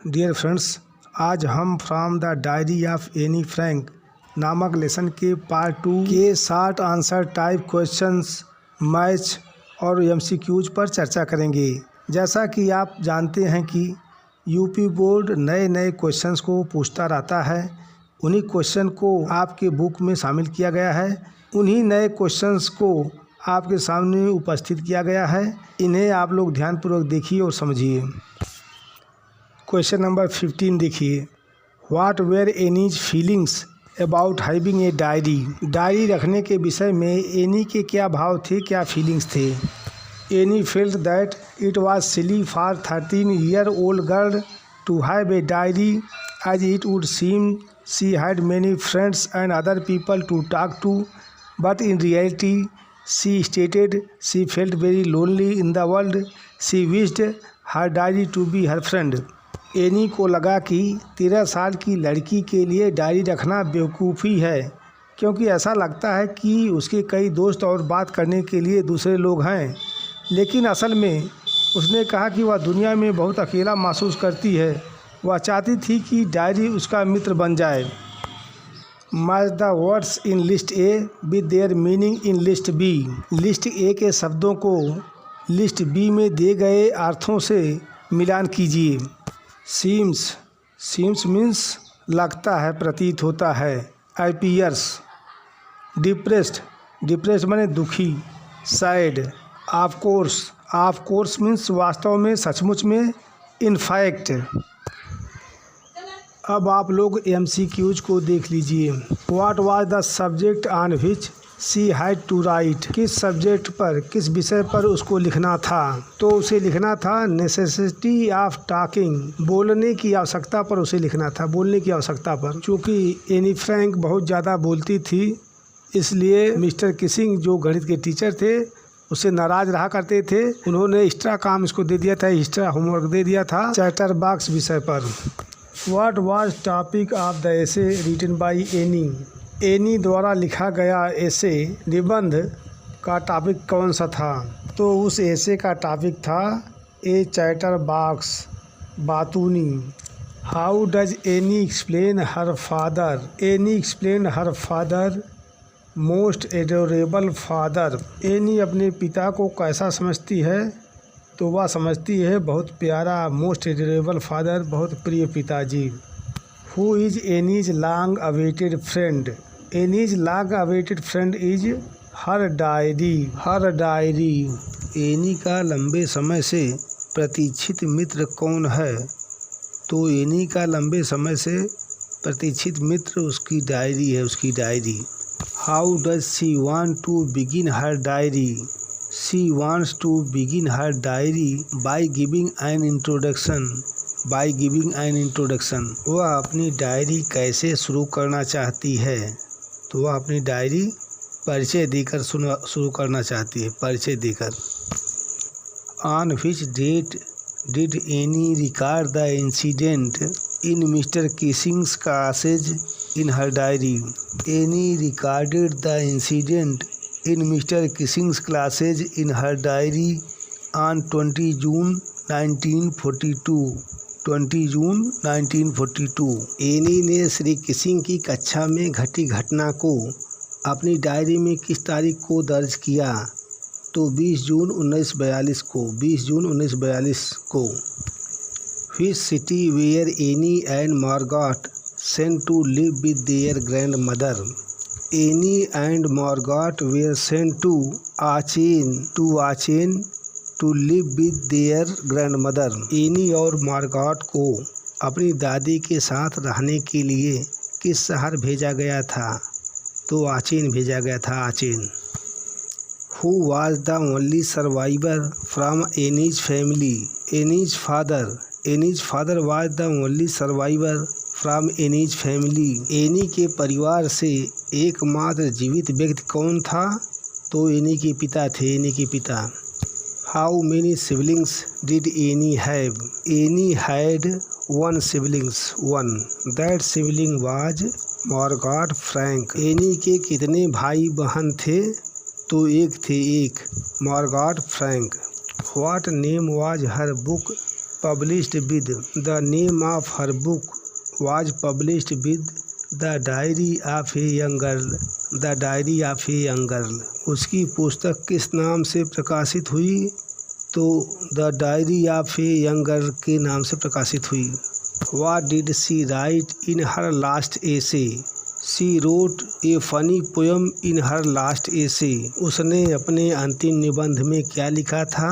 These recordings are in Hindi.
डियर फ्रेंड्स, आज हम from the diary of Anne Frank नामक लेसन के पार्ट 2 के short answer type questions, match और एमसीक्यूज पर चर्चा करेंगे। जैसा कि आप जानते हैं कि यूपी बोर्ड नए नए क्वेश्चंस को पूछता रहता है। उन्हीं क्वेश्चन को आपके बुक में शामिल किया गया है। उन्हीं नए क्वेश्चंस को आपके सामने उपस्थित किया गया है। इन्हें आप लोग ध्यानपूर्वक देखिए और समझिए। क्वेश्चन नंबर 15 देखिए। What were Annie's feelings about having a diary. Diary रखने के विषय में एनी के क्या भाव थे, क्या फीलिंग्स थे। Anne felt that it was silly for 13-year-old girl to have a diary as it would seem she had many friends and other people to talk to, but in reality she stated she felt very lonely in the world. She wished her diary to be her friend. Anne को लगा कि 13 साल की लड़की के लिए डायरी रखना बेवकूफ़ी है, क्योंकि ऐसा लगता है कि उसके कई दोस्त और बात करने के लिए दूसरे लोग हैं। लेकिन असल में उसने कहा कि वह दुनिया में बहुत अकेला महसूस करती है। वह चाहती थी कि डायरी उसका मित्र बन जाए। Match the words in list A with their meaning in list B. List A के शब्दों को लिस्ट बी में दिए गए अर्थों से मिलान कीजिए। सीम्स मीन्स लगता है, प्रतीत होता है। अपीयर्स। डिप्रेस्ड माने दुखी। सैड। ऑफ कोर्स मीन्स वास्तव में, सचमुच में, इन फैक्ट। अब आप लोग एमसीक्यूज को देख लीजिए। What was the subject on which she had to write. किस सब्जेक्ट पर, किस विषय पर उसको लिखना था। तो उसे लिखना था नेसेसिटी ऑफ टॉकिंग। बोलने की आवश्यकता पर उसे लिखना था, बोलने की आवश्यकता पर। चूँकि एनी फ्रैंक बहुत ज़्यादा बोलती थी, इसलिए मिस्टर किसिंग जो गणित के टीचर थे उससे नाराज़ रहा करते थे। उन्होंने एक्स्ट्रा काम इसको दे दिया था, एक्स्ट्रा होमवर्क दे दिया था चैटर बॉक्स विषय पर। What was topic of the essay written by Anne. Anne द्वारा लिखा गया एसे, निबंध का टॉपिक कौन सा था। तो उस एसे का टॉपिक था ए चैटर बॉक्स, बातूनी। How does Anne explain her father. Anne explain her father most adorable father. Anne अपने पिता को कैसा समझती है, तो वह समझती है बहुत प्यारा, मोस्ट एडोरेबल फादर, बहुत प्रिय पिताजी। Who is Annie's long awaited friend. Annie's long awaited friend is her diary. Any का लंबे समय से प्रतीक्षित मित्र कौन है। तो एनी का लंबे समय से प्रतीक्षित मित्र उसकी डायरी है, उसकी diary. How does she want to begin her diary. She wants to begin her diary by giving an introduction. वह अपनी डायरी कैसे शुरू करना चाहती है। तो वह अपनी डायरी परिचय देकर शुरू करना चाहती है, परिचय देकर। On which date did Anne record the incident in mister Kissing's classes in her diary. Anne recorded the incident in Mr. Kissing's classes in her diary on 20 June 1942। 20 June 1942। Any ने श्री किसिंग की कक्षा में घटी घटना को अपनी डायरी में किस तारीख को दर्ज किया। तो 20 जून 1942 को। Which city were Annie and Margot sent to live with their grandmother। Annie and Margot were sent to Aachen to live with their grandmother। Any और मार्गॉट को अपनी दादी के साथ रहने के लिए किस शहर भेजा गया था। तो आचेन भेजा गया था, Aachen. Who was the only survivor from Annie's family। Annie's father was the only survivor from Annie's family. Any के परिवार से एकमात्र जीवित व्यक्ति कौन था। तो एनी के पिता थे, एनी के पिता। How many siblings did Anne have. Anne had 1 siblings, 1। That sibling was Margot Frank. Anne के कितने भाई बहन थे। तो एक थे, एक, Margot Frank. What name was her book published with the name of her book was published with the diary of a young girl. The diary of a young girl. उसकी पुस्तक किस नाम से प्रकाशित हुई? तो the diary of a young girl के नाम से प्रकाशित हुई। What did she write in her last essay? She wrote a funny poem in her last essay. उसने अपने अंतिम निबंध में क्या लिखा था?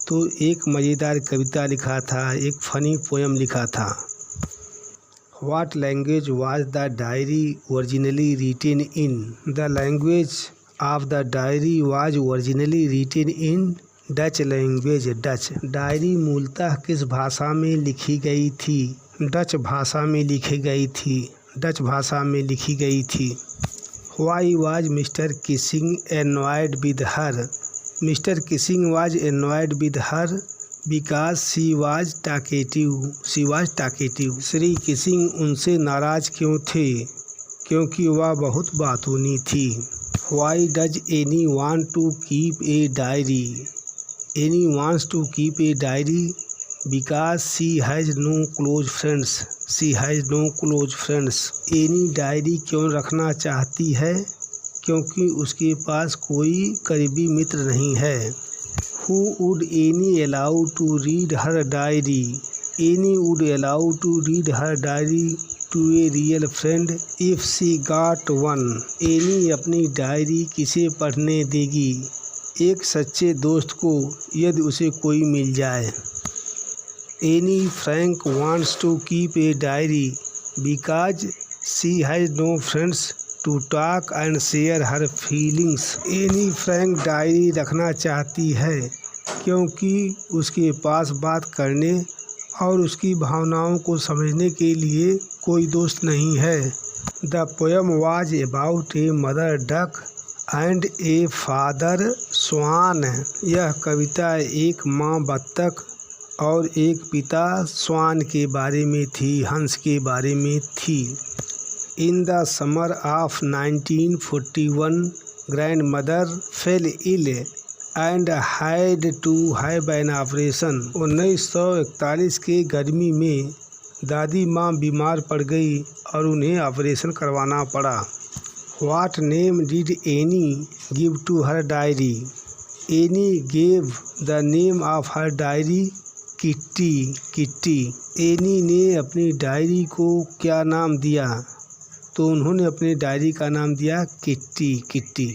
तो एक मज़ेदार कविता लिखा था, एक फनी पोएम लिखा था। What language was the diary originally written in? The language of the diary was originally written in Dutch language, Dutch. Diary मूलतः किस भाषा में लिखी गई थी? डच भाषा में लिखी गई थी, डच भाषा में लिखी गई थी। Why was Mr. Kissing annoyed with her? Mr. Kissing was annoyed with her because she was talkative. She was talkative. Shri kissing उनसे नाराज क्यों थे? क्योंकि वह बहुत बातूनी थी। Why does Annie want to keep a diary? Annie wants to keep a diary because she has no close friends. She has no close friends. Annie diary क्यों रखना चाहती है? क्योंकि उसके पास कोई करीबी मित्र नहीं है। Who would Annie allow to read her diary? Annie would allow to read her diary to a real friend if she got one. Annie अपनी डायरी किसे पढ़ने देगी? एक सच्चे दोस्त को, यदि उसे कोई मिल जाए। Annie Frank wants to keep a diary because she has no friends to talk and share her feelings. Annie Frank diary रखना चाहती है क्योंकि उसके पास बात करने और उसकी भावनाओं को समझने के लिए कोई दोस्त नहीं है। The poem was about a mother duck and a father swan. यह कविता एक माँ बत्तख और एक पिता स्वान के बारे में थी, हंस के बारे में थी। In the summer of 1941 grandmother fell ill and had to have an operation. 1941 के गर्मी में दादी माँ बीमार पड़ गई और उन्हें ऑपरेशन करवाना पड़ा। What name did Annie give to her diary? Annie gave the name of her diary Kitty. Kitty. Annie ने अपनी डायरी को क्या नाम दिया? तो उन्होंने अपनी डायरी का नाम दिया किट्टी। किट्टी।